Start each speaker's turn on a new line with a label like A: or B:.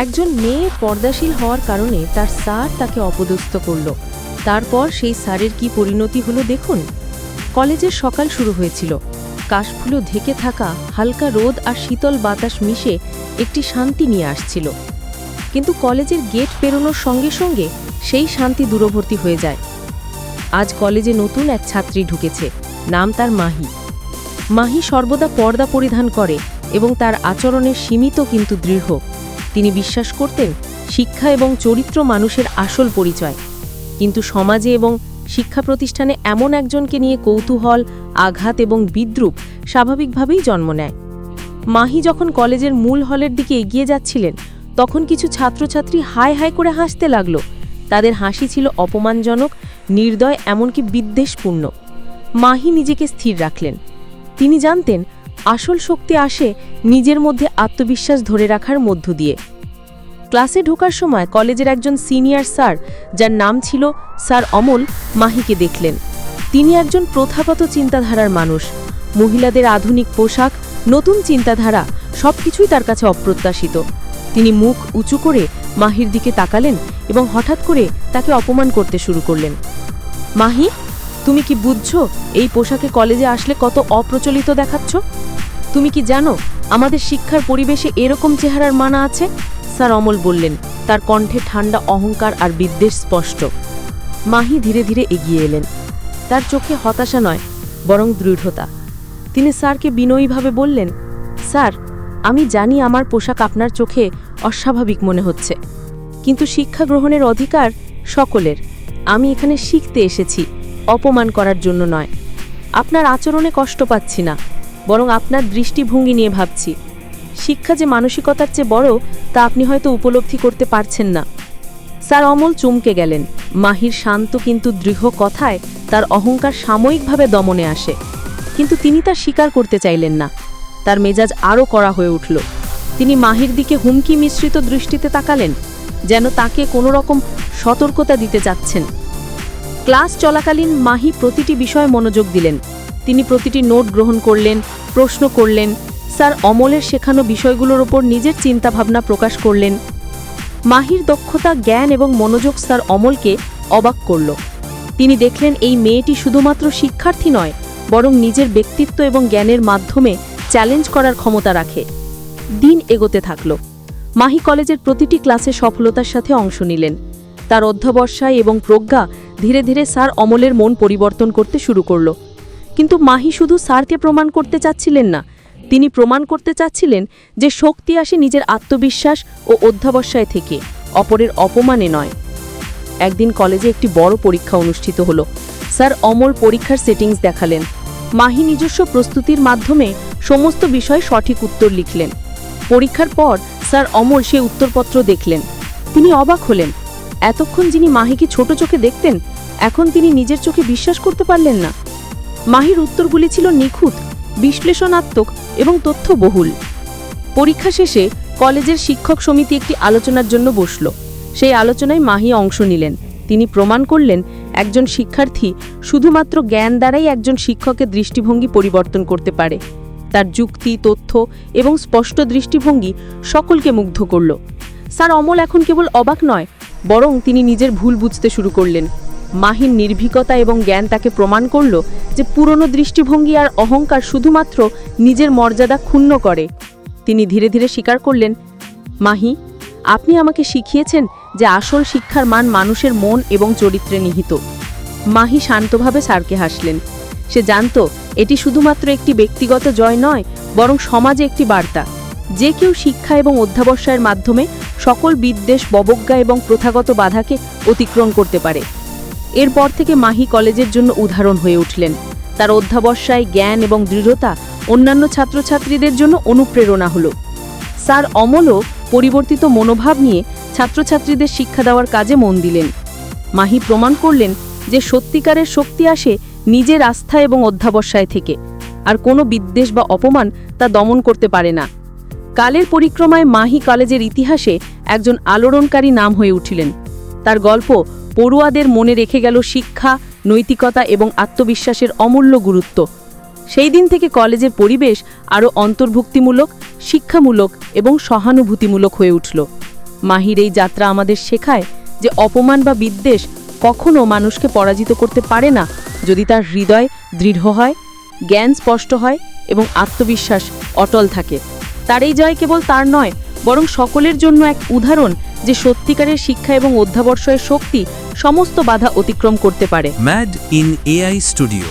A: একজন মেয়ে পর্দাশীল হওয়ার কারণে তার স্যার তাকে অপদস্থ করল। তারপর সেই স্যারের কি পরিণতি হলো দেখুন। কলেজের সকাল শুরু হয়েছিল। কাশফুলে ঢেকে থাকা হালকা রোদ আর শীতল বাতাস মিশে একটি শান্তি নিয়ে আসছিল। কিন্তু কলেজের গেট পেরোনোর সঙ্গে সঙ্গে সেই শান্তি দূরবর্তী হয়ে যায়। আজ কলেজে নতুন এক ছাত্রী ঢুকেছে, নাম তার মাহি। মাহি সর্বদা পর্দা পরিধান করে এবং তার আচরণে সীমিত কিন্তু দৃঢ়। তিনি বিশ্বাস করতেন শিক্ষা এবং চরিত্র মানুষের আসল পরিচয়। কিন্তু সমাজে এবং শিক্ষা প্রতিষ্ঠানে এমন একজনকে নিয়ে কৌতূহল, আঘাত এবং বিদ্রূপ স্বাভাবিকভাবেই জন্ম নেয়। মাহি যখন কলেজের মূল হলের দিকে এগিয়ে যাচ্ছিলেন, তখন কিছু ছাত্রছাত্রী হায় হায় করে হাসতে লাগল। তাদের হাসি ছিল অপমানজনক, নির্দয়, এমনকি বিদ্বেষপূর্ণ। মাহি নিজেকে স্থির রাখলেন। তিনি জানতেন আসল শক্তি আসে নিজের মধ্যে আত্মবিশ্বাস ধরে রাখার মধ্য দিয়ে। ক্লাসে ঢোকার সময় কলেজের একজন সিনিয়র স্যার, যার নাম ছিল স্যার অমল, মাহিকে দেখলেন। তিনি একজন প্রথাগত চিন্তাধারার মানুষ। মহিলাদের আধুনিক পোশাক, নতুন চিন্তাধারা সবকিছুই তার কাছে অপ্রত্যাশিত। তিনি মুখ উঁচু করে মাহির দিকে তাকালেন এবং হঠাৎ করে তাকে অপমান করতে শুরু করলেন। মাহি, তুমি কি বুঝছো এই পোশাকে কলেজে আসলে কত অপ্রচলিত দেখাচ্ছ? তুমি কি জানো আমাদের শিক্ষার পরিবেশে এরকম চেহারার মানা আছে? স্যার অমল বললেন, তার কণ্ঠে ঠান্ডা অহংকার আর বিদ্বেষ স্পষ্ট। মাহি ধীরে ধীরে এগিয়ে এলেন। তার চোখে হতাশা নয়, বরং দৃঢ়তা। তিনি স্যারকে বিনয়ীভাবে বললেন, স্যার, আমি জানি আমার পোশাক আপনার চোখে অস্বাভাবিক মনে হচ্ছে, কিন্তু শিক্ষা গ্রহণের অধিকার সকলের। আমি এখানে শিখতে এসেছি, অপমান করার জন্য নয়। আপনার আচরণে কষ্ট পাচ্ছি না, বরং আপনার দৃষ্টিভঙ্গি নিয়ে ভাবছি। শিক্ষা যে মানসিকতার চেয়ে বড়, তা আপনি হয়তো উপলব্ধি করতে পারছেন না। স্যার অমল চমকে গেলেন। মাহির শান্ত কিন্তু দৃঢ় কথায় তার অহংকার সাময়িকভাবে দমনে আসে, কিন্তু তিনি তা স্বীকার করতে চাইলেন না। তার মেজাজ আরও কড়া হয়ে উঠল। তিনি মাহির দিকে হুমকি মিশ্রিত দৃষ্টিতে তাকালেন, যেন তাকে কোনো রকম সতর্কতা দিতে চাচ্ছেন। ক্লাস চলাকালীন মাহি প্রতিটি বিষয়ে মনোযোগ দিলেন। তিনি প্রতিটি নোট গ্রহণ করলেন, প্রশ্ন করলেন, স্যার অমলের শেখানো বিষয়গুলোর ওপর নিজের চিন্তাভাবনা প্রকাশ করলেন। মাহির দক্ষতা, জ্ঞান এবং মনোযোগ স্যার অমলকে অবাক করল। তিনি দেখলেন এই মেয়েটি শুধুমাত্র শিক্ষার্থী নয়, বরং নিজের ব্যক্তিত্ব এবং জ্ঞানের মাধ্যমে চ্যালেঞ্জ করার ক্ষমতা রাখে। দিন এগোতে থাকল। মাহি কলেজের প্রতিটি ক্লাসে সফলতার সাথে অংশ নিলেন। তার অধ্যবসায় এবং প্রজ্ঞা ধীরে ধীরে স্যার অমলের মন পরিবর্তন করতে শুরু করল। কিন্তু মাহি শুধু স্যারকে প্রমাণ করতে চাচ্ছিলেন না, তিনি প্রমাণ করতে চাচ্ছিলেন যে শক্তি আসে নিজের আত্মবিশ্বাস ও অধ্যবসায় থেকে, অপরের অপমানে নয়। একদিন কলেজে একটি বড় পরীক্ষা অনুষ্ঠিত হল। স্যার অমল পরীক্ষার সেটিংস দেখালেন। মাহি নিজস্ব প্রস্তুতির মাধ্যমে সমস্ত বিষয়ে সঠিক উত্তর লিখলেন। পরীক্ষার পর স্যার অমল সে উত্তরপত্র দেখলেন। তিনি অবাক হলেন। এতক্ষণ যিনি মাহিকে ছোট চোখে দেখতেন, এখন তিনি নিজের চোখে বিশ্বাস করতে পারলেন না। মাহির উত্তরগুলি ছিল নিখুঁত, বিশ্লেষণাত্মক এবং তথ্যবহুল। পরীক্ষা শেষে কলেজের শিক্ষক সমিতি একটি আলোচনার জন্য বসল। সেই আলোচনায় মাহি অংশ নিলেন। তিনি প্রমাণ করলেন একজন শিক্ষার্থী শুধুমাত্র জ্ঞান দ্বারাই একজন শিক্ষকের দৃষ্টিভঙ্গি পরিবর্তন করতে পারে। তার যুক্তি, তথ্য এবং স্পষ্ট দৃষ্টিভঙ্গি সকলকে মুগ্ধ করল। স্যার অমল এখন কেবল অবাক নয়, বরং তিনি নিজের ভুল বুঝতে শুরু করলেন। মাহির নির্ভীকতা এবং জ্ঞান তাকে প্রমাণ করল যে পুরনো দৃষ্টিভঙ্গি আর অহংকার শুধুমাত্র নিজের মর্যাদা ক্ষুণ্ণ করে। তিনি ধীরে ধীরে স্বীকার করলেন, মাহি, আপনি আমাকে শিখিয়েছেন যে আসল শিক্ষার মান মানুষের মন এবং চরিত্রে নিহিত। মাহি শান্তভাবে স্যারকে হাসলেন। সে জানত এটি শুধুমাত্র একটি ব্যক্তিগত জয় নয়, বরং সমাজে একটি বার্তা। যে কেউ শিক্ষা এবং অধ্যবসায়ের মাধ্যমে সকল বিদ্বেষ, অবজ্ঞা এবং প্রথাগত বাধাকে অতিক্রম করতে পারে। এরপর থেকে মাহি কলেজের জন্য উদাহরণ হয়ে উঠলেন। তার অধ্যবসায়, জ্ঞান এবং দৃঢ়তা অন্যান্য ছাত্রছাত্রীদের জন্য অনুপ্রেরণা হল। স্যার অমলও পরিবর্তিত মনোভাব নিয়ে ছাত্রছাত্রীদের শিক্ষা দেওয়ার কাজে মন দিলেন। মাহি প্রমাণ করলেন যে সত্যিকারের শক্তি আসে নিজের আস্থা এবং অধ্যবসায় থেকে, আর কোনো বিদ্বেষ বা অপমান তা দমন করতে পারে না। কালের পরিক্রমায় মাহি কলেজের ইতিহাসে একজন আলোড়নকারী নাম হয়ে উঠলেন। তার গল্প পড়ুয়াদের মনে রেখে গেল শিক্ষা, নৈতিকতা এবং আত্মবিশ্বাসের অমূল্য গুরুত্ব। সেই দিন থেকে কলেজের পরিবেশ আরও অন্তর্ভুক্তিমূলক, শিক্ষামূলক এবং সহানুভূতিমূলক হয়ে উঠল। মাহির এই যাত্রা আমাদের শেখায় যে অপমান বা বিদ্বেষ কখনো মানুষকে পরাজিত করতে পারে না যদি তার হৃদয় দৃঢ় হয়, জ্ঞান স্পষ্ট হয় এবং আত্মবিশ্বাস অটল থাকে। তার এই জয় কেবল তার নয়, বরং সকলের জন্য এক উদাহরণ যে সত্যিকারের শিক্ষা এবং অধ্যাবসায়ের শক্তি সমস্ত বাধা অতিক্রম করতে পারে।
B: Mad in AI studio.